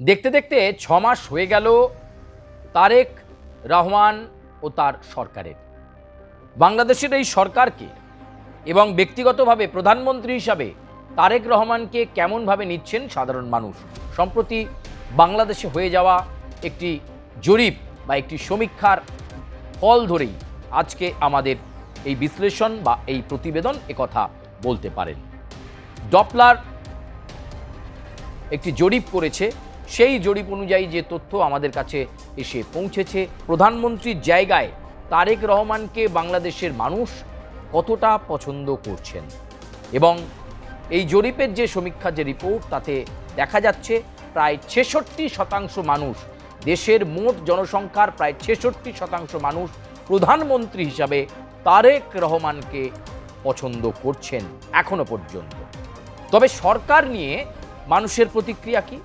দেখতে দেখতে ৬ মাস হয়ে গেল তারেক রহমান ও তার সরকারের। বাংলাদেশের এই সরকারকে এবং ব্যক্তিগতভাবে প্রধানমন্ত্রী হিসাবে তারেক রহমানকে কেমনভাবে নিচ্ছেন সাধারণ মানুষ, সম্প্রতি বাংলাদেশে হয়ে যাওয়া একটি জরিপ বা একটি সমীক্ষার ফল ধরেই আজকে আমাদের এই বিশ্লেষণ বা এই প্রতিবেদন একথা বলতে পারেন। ডপলার একটি জরিপ করেছে, সেই জরিপ অনুযায়ী যে তথ্য আমাদের কাছে এসে পৌঁছেছে, প্রধানমন্ত্রীর জায়গায় তারেক রহমানকে বাংলাদেশের মানুষ কতটা পছন্দ করছেন। এবং এই জরিপের যে সমীক্ষা, যে রিপোর্ট, তাতে দেখা যাচ্ছে প্রায় ৬৬% মানুষ, দেশের মোট জনসংখ্যার প্রায় ৬৬% মানুষ প্রধানমন্ত্রী হিসাবে তারেক রহমানকে পছন্দ করছেন এখনো পর্যন্ত। তবে সরকার নিয়ে মানুষের প্রতিক্রিয়া কি?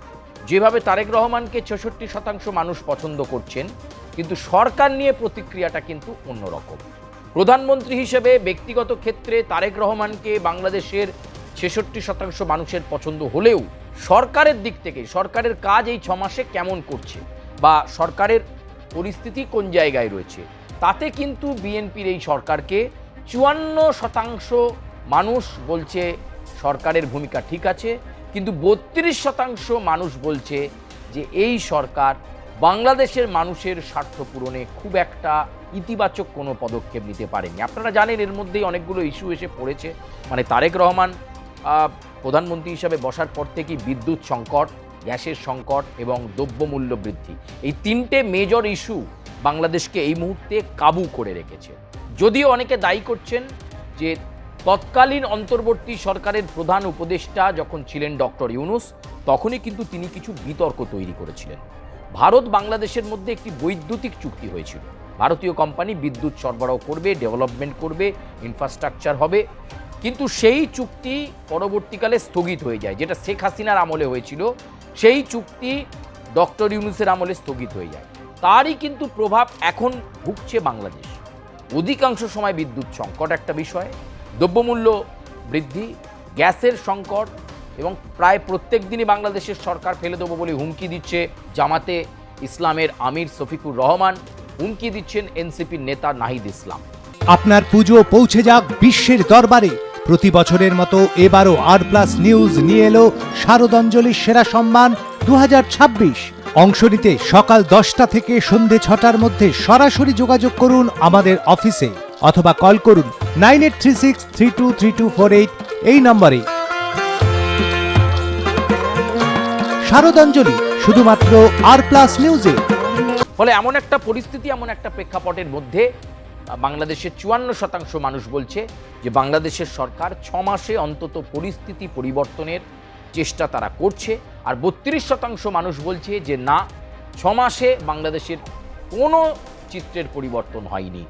যেভাবে তারেক রহমানকে ৬৬% মানুষ পছন্দ করছেন, কিন্তু সরকার নিয়ে প্রতিক্রিয়াটা কিন্তু অন্যরকম। প্রধানমন্ত্রী হিসেবে ব্যক্তিগত ক্ষেত্রে তারেক রহমানকে বাংলাদেশের ৬৬% মানুষের পছন্দ হলেও সরকারের দিক থেকে সরকারের কাজ এই ৬ মাসে কেমন করছে বা সরকারের পরিস্থিতি কোন জায়গায় রয়েছে, তাতে কিন্তু বিএনপির এই সরকারকে ৫৪% মানুষ বলছে সরকারের ভূমিকা ঠিক আছে, কিন্তু ৩২% মানুষ বলছে যে এই সরকার বাংলাদেশের মানুষের স্বার্থ পূরণে খুব একটা ইতিবাচক কোনো পদক্ষেপ নিতে পারেনি। আপনারা জানেন এর মধ্যেই অনেকগুলো ইস্যু এসে পড়েছে। মানে তারেক রহমান প্রধানমন্ত্রী হিসাবে বসার পর থেকেই বিদ্যুৎ সংকট, গ্যাসের সংকট এবং দ্রব্যমূল্য বৃদ্ধি, এই ৩টে মেজর ইস্যু বাংলাদেশকে এই মুহূর্তে কাবু করে রেখেছে। যদিও অনেকে দায়ী করছেন যে তৎকালীন অন্তর্বর্তী সরকারের প্রধান উপদেষ্টা যখন ছিলেন ডক্টর ইউনূস, তখনই কিন্তু তিনি কিছু বিতর্ক তৈরি করেছিলেন। ভারত বাংলাদেশের মধ্যে একটি বৈদ্যুতিক চুক্তি হয়েছিল, ভারতীয় কোম্পানি বিদ্যুৎ সরবরাহ করবে, ডেভেলপমেন্ট করবে, ইনফ্রাস্ট্রাকচার হবে, কিন্তু সেই চুক্তি পরবর্তীকালে স্থগিত হয়ে যায়। যেটা শেখ হাসিনার আমলে হয়েছিল, সেই চুক্তি ডক্টর ইউনূসের আমলে স্থগিত হয়ে যায়। তারই কিন্তু প্রভাব এখন ভুগছে বাংলাদেশ। অধিকাংশ সময় বিদ্যুৎ সংকট একটা বিষয়, দ্রব্যমূল্য বৃদ্ধি, গ্যাসের সংকট, এবং প্রায় প্রত্যেক দিনই বাংলাদেশের সরকার ফেলে দেবো বলে হুমকি দিচ্ছে জামাতে ইসলামের আমির শফিকুর রহমান, হুমকি দিচ্ছেন এনসিপির নেতা নাহিদ ইসলাম। আপনার পুজো পৌঁছে যাক বিশ্বের দরবারে। প্রতি বছরের মতো এবারও আর+ নিউজ নিয়ে এলো শারদাঞ্জলির সেরা সম্মান 2026। অংশ নিতে সকাল 10টা থেকে সন্ধে 6টার মধ্যে সরাসরি যোগাযোগ করুন আমাদের অফিসে অথবা কল করুন 9836323248 এই নম্বরে। শারদাঞ্জলি শুধুমাত্র আর+ নিউজে। ফলে এমন একটা পরিস্থিতি, এমন একটা প্রেক্ষাপটের মধ্যে বাংলাদেশের ৫৪% মানুষ বলছে যে বাংলাদেশের সরকার ৬ মাসে অন্তত পরিস্থিতি পরিবর্তনের চেষ্টা তারা করছে। আর ৩২% মানুষ বলছে যে না, ৬ মাসে বাংলাদেশের কোনো চিত্রের পরিবর্তন হয়নি।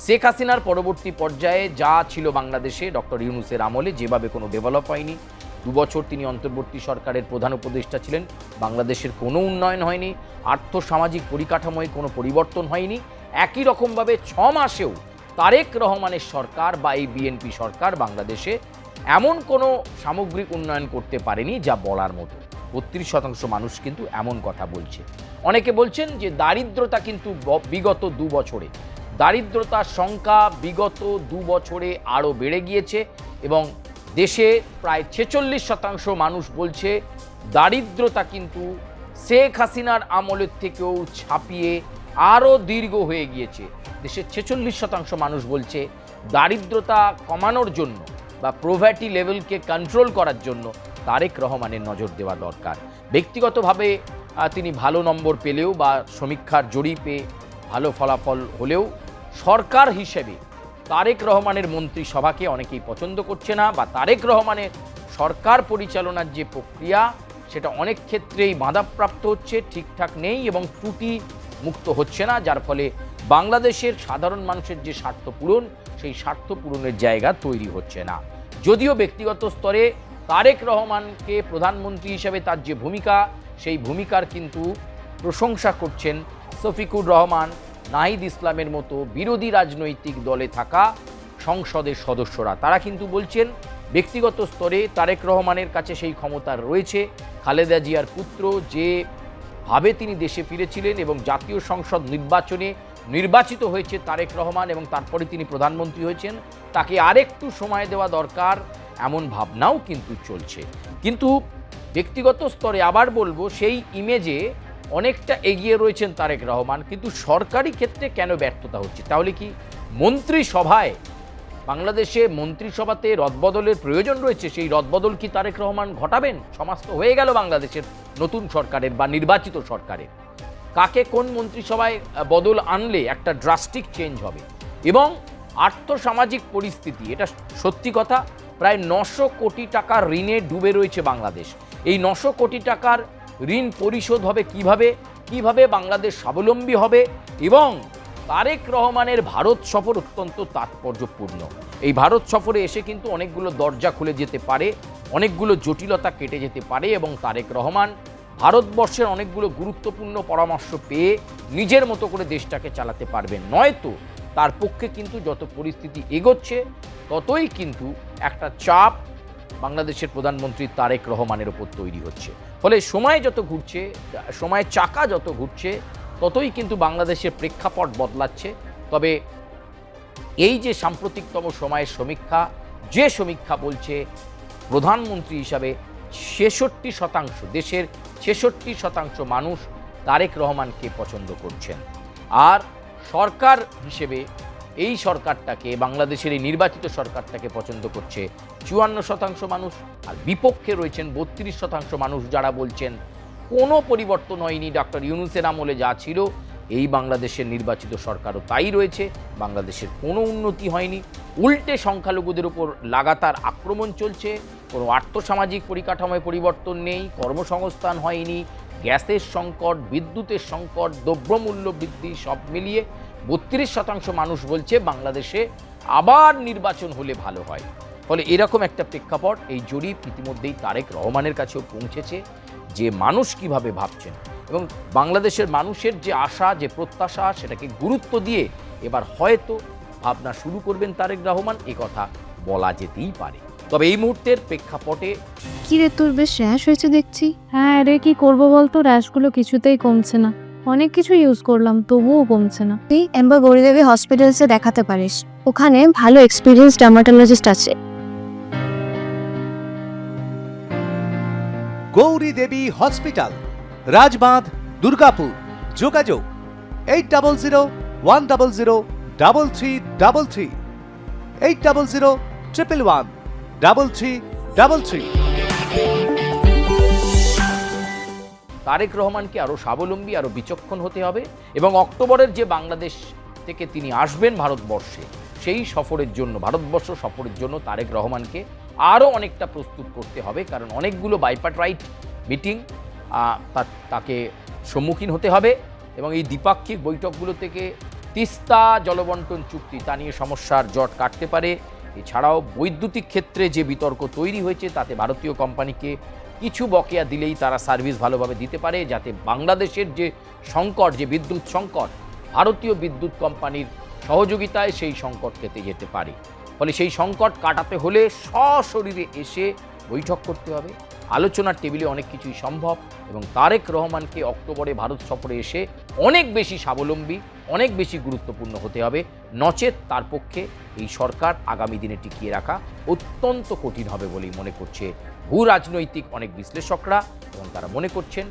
শেখ হাসিনার পরবর্তী পর্যায়ে যা ছিল বাংলাদেশে ডক্টর ইউনূসের আমলে, যেভাবে কোনো ডেভেলপ হয়নি, ২ বছর তিনি অন্তর্বর্তী সরকারের প্রধান উপদেষ্টা ছিলেন, বাংলাদেশের কোনো উন্নয়ন হয়নি, আর্থসামাজিক পরিকাঠামোয় কোনো পরিবর্তন হয়নি। একই রকমভাবে ৬ মাসেও তারেক রহমানের সরকার বা এই বিএনপি সরকার বাংলাদেশে এমন কোনো সামগ্রিক উন্নয়ন করতে পারেনি যা বলার মতো। ৩২% মানুষ কিন্তু এমন কথা বলছে। অনেকে বলছেন যে দারিদ্রতা কিন্তু বিগত ২ বছরে, দারিদ্রতার সংখ্যা বিগত ২ বছরে আরও বেড়ে গিয়েছে এবং দেশে প্রায় ৪৬% মানুষ বলছে দারিদ্রতা কিন্তু শেখ হাসিনার আমলের থেকেও ছাপিয়ে আরও দীর্ঘ হয়ে গিয়েছে। দেশের ৪৬% মানুষ বলছে দারিদ্রতা কমানোর জন্য বা পভার্টি লেভেলকে কন্ট্রোল করার জন্য তারেক রহমানের নজর দেওয়া দরকার। ব্যক্তিগতভাবে তিনি ভালো নম্বর পেলেও বা সমীক্ষার জরিপে ভালো ফলাফল হলেও সরকার হিসেবে তারেক রহমানের মন্ত্রিসভাকে অনেকেই পছন্দ করছে না, বা তারেক রহমানের সরকার পরিচালনার যে প্রক্রিয়া সেটা অনেক ক্ষেত্রেই বাধাপ্রাপ্ত হচ্ছে, ঠিকঠাক নেই এবং ত্রুটি মুক্ত হচ্ছে না, যার ফলে বাংলাদেশের সাধারণ মানুষের যে স্বার্থ পূরণ, সেই স্বার্থ পূরণের জায়গা তৈরি হচ্ছে না। যদিও ব্যক্তিগত স্তরে তারেক রহমানকে প্রধানমন্ত্রী হিসেবে তার যে ভূমিকা, সেই ভূমিকার কিন্তু প্রশংসা করছেন শফিকুর রহমান, নাহিদ ইসলামের মতো বিরোধী রাজনৈতিক দলে থাকা সংসদের সদস্যরা। তারা কিন্তু বলছেন ব্যক্তিগত স্তরে তারেক রহমানের কাছে সেই ক্ষমতা রয়েছে। খালেদা জিয়ার পুত্র যে ভাবে তিনি দেশে ফিরেছিলেন এবং জাতীয় সংসদ নির্বাচনে নির্বাচিত হয়েছে তারেক রহমান এবং তারপরে তিনি প্রধানমন্ত্রী হয়েছেন, তাকে আরেকটু সময় দেওয়া দরকার এমন ভাবনাও কিন্তু চলছে। কিন্তু ব্যক্তিগত স্তরে আবার বলবো, সেই ইমেজে অনেকটা এগিয়ে রয়েছেন তারেক রহমান, কিন্তু সরকারি ক্ষেত্রে কেন ব্যর্থতা হচ্ছে? তাহলে কি মন্ত্রিসভায়, বাংলাদেশে মন্ত্রিসভাতে রদবদলের প্রয়োজন রয়েছে? সেই রদবদল কি তারেক রহমান ঘটাবেন? সমাজ তো হয়ে গেল বাংলাদেশের নতুন সরকারের বা নির্বাচিত সরকারের। কাকে কোন মন্ত্রিসভায় বদল আনলে একটা ড্রাস্টিক চেঞ্জ হবে? এবং আর্থসামাজিক পরিস্থিতি, এটা সত্যি কথা, প্রায় 900 কোটি টাকার ঋণে ডুবে রয়েছে বাংলাদেশ। এই 900 কোটি টাকার ঋণ পরিশোধ হবে কিভাবে? কিভাবে বাংলাদেশ স্বাবলম্বী হবে? এবং তারেক রহমানের ভারত সফর অত্যন্ত তাৎপর্যপূর্ণ। এই ভারত সফরে এসে কিন্তু অনেকগুলো দরজা খুলে যেতে পারে, অনেকগুলো জটিলতা কেটে যেতে পারে এবং তারেক রহমান ভারতবর্ষের অনেকগুলো গুরুত্বপূর্ণ পরামর্শ পেয়ে নিজের মতো করে দেশটাকে চালাতে পারবেন। নয়তো তার পক্ষে কিন্তু যত পরিস্থিতি এগোচ্ছে ততই কিন্তু একটা চাপ বাংলাদেশের প্রধানমন্ত্রী তারেক রহমানের ওপর তৈরি হচ্ছে। ফলে সময় যত ঘুরছে, সময়ের চাকা যত ঘুরছে, ততই কিন্তু বাংলাদেশের প্রেক্ষাপট বদলাচ্ছে। তবে এই যে সাম্প্রতিকতম সময়ের সমীক্ষা, যে সমীক্ষা বলছে প্রধানমন্ত্রী হিসাবে 66%, দেশের 66% মানুষ তারেক রহমানকে পছন্দ করছেন। আর সরকার হিসেবে এই সরকারটাকে, বাংলাদেশের এই নির্বাচিত সরকারটাকে পছন্দ করছে 54% মানুষ। আর বিপক্ষে রয়েছেন 32% মানুষ, যারা বলছেন কোনো পরিবর্তন হয়নি, ডক্টর ইউনূসের আমলে যা ছিল এই বাংলাদেশের নির্বাচিত সরকারও তাই রয়েছে, বাংলাদেশের কোনো উন্নতি হয়নি। উল্টে সংখ্যালঘুদের উপর লাগাতার আক্রমণ চলছে, কোনো আর্থসামাজিক পরিকাঠামোয় পরিবর্তন নেই, কর্মসংস্থান হয়নি, গ্যাসের সংকট, বিদ্যুতের সংকট, দ্রব্যমূল্য বৃদ্ধি, সব মিলিয়ে 32% মানুষ বলছে বাংলাদেশে আবার নির্বাচন হলে ভালো হয়। ফলে এরকম একটা প্রেক্ষাপট, এই জরিপ ইতিমধ্যেই তারেক রহমানের কাছেও পৌঁছেছে যে মানুষ কিভাবে ভাবছেন এবং বাংলাদেশের মানুষের যে আশা, যে প্রত্যাশা, সেটাকে গুরুত্ব দিয়ে এবার হয়তো ভাবনা শুরু করবেন তারেক রহমান, এ কথা বলা যেতেই পারে। তবে এই মুহূর্তের প্রেক্ষাপটে কি রে, তোর বেশ র্যাশ হয়েছে দেখছি। হ্যাঁ রে, কি করবো বলতো, র্যাশগুলো কিছুতেই কমছে না। অনেক কিছু ইউজ করলাম তবুও কমছে না। তুই এম্বার গৌরীদেবী হসপিটালসে দেখাতে পারিস, ওখানে ভালো এক্সপিরিয়েন্স ডার্মাটোলজিস্ট আছে। গৌরী দেবী হসপিটাল, রাজবাঁধ, দুর্গাপুর। যোগাযোগ 8001003333, 8001113333। তারেক রহমানকে আরও স্বাবলম্বী, আরও বিচক্ষণ হতে হবে এবং অক্টোবরের যে বাংলাদেশ থেকে তিনি আসবেন ভারতবর্ষে, সেই সফরের জন্য, ভারতবর্ষ সফরের জন্য তারেক রহমানকে আরও অনেকটা প্রস্তুত করতে হবে। কারণ অনেকগুলো বাইপার্টাইট মিটিং তাকে সম্মুখীন হতে হবে এবং এই দ্বিপাক্ষিক বৈঠকগুলো থেকে তিস্তা জলবন্টন চুক্তি, তা নিয়ে সমস্যার জট কাটতে পারে। এছাড়াও বৈদ্যুতিক ক্ষেত্রে যে বিতর্ক তৈরি হয়েছে, তাতে ভারতীয় কোম্পানিকে কিছু বকেয়া দিলেই তারা সার্ভিস ভালোভাবে দিতে পারে, যাতে বাংলাদেশের যে সংকট, যে বিদ্যুৎ সংকট, ভারতীয় বিদ্যুৎ কোম্পানির সহযোগিতায় সেই সংকট কেটে যেতে পারে। ফলে সেই সংকট কাটাতে হলে সশরীরে এসে বৈঠক করতে হবে। আলোচনার টেবিলে অনেক কিছুই সম্ভব এবং তারেক রহমানকে অক্টোবরে ভারত সফরে এসে অনেক বেশি স্বাবলম্বী, অনেক বেশি গুরুত্বপূর্ণ হতে হবে। নচেত তার পক্ষে এই সরকার আগামী দিনে টিকিয়ে রাখা অত্যন্ত কঠিন হবে বলেই মনে করছে ভূ রাজনৈতিক অনেক বিশ্লেষকরা। এবং তারা মনে করছেন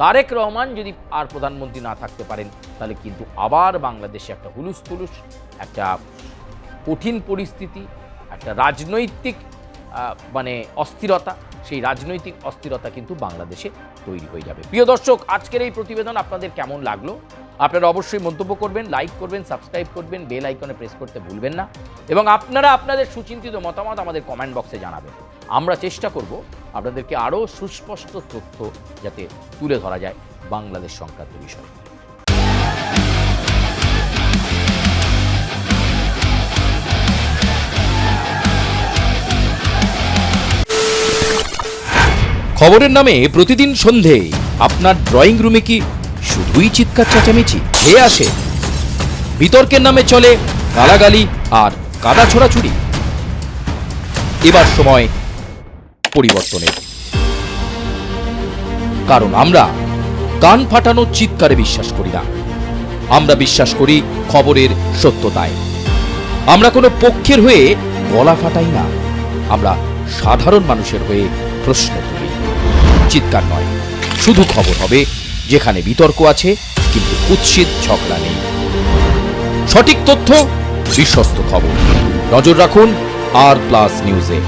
তারেক রহমান যদি আর প্রধানমন্ত্রী না থাকতে পারেন, তাহলে কিন্তু আবার বাংলাদেশে একটা হুলুস্থুলুস, একটা কঠিন পরিস্থিতি, একটা রাজনৈতিক অস্থিরতা, সেই রাজনৈতিক অস্থিরতা কিন্তু বাংলাদেশে তৈরি হয়ে যাবে। প্রিয় দর্শক, আজকের এই প্রতিবেদন আপনাদের কেমন লাগলো আপনারা অবশ্যই মন্তব্য করবেন, লাইক করবেন, সাবস্ক্রাইব করবেন, বেল আইকনে প্রেস করতে ভুলবেন না এবং আপনারা আপনাদের সুচিন্তিত মতামত আমাদের কমেন্ট বক্সে জানাবেন। আমরা চেষ্টা করব আপনাদেরকে আরও সুস্পষ্ট তথ্য যাতে তুলে ধরা যায় বাংলাদেশ সংক্রান্ত বিষয়। খবরের নামে প্রতিদিন সন্ধে আপনার ড্রয়িং রুমে কি শুধুই চিৎকার চেঁচামেচি খেয়ে আসে? বিতর্কের নামে চলে গালাগালি আর কাদা ছোড়াছুড়ি। এবার সময় পরিবর্তনের, কারণ আমরা কান ফাটানো চিৎকারে বিশ্বাস করি না। আমরা বিশ্বাস করি খবরের সত্যতায়। আমরা কোনো পক্ষের হয়ে গলা ফাটাই না, আমরা সাধারণ মানুষের হয়ে প্রশ্ন তুলি। চিৎকার নয়, শুধু খবর হবে যেখানে বিতর্ক আছে কিন্তু কুৎসিত ঝগড়া নেই। সঠিক তথ্য, বিশ্বস্ত খবর। নজর রাখুন আর প্লাস নিউজে।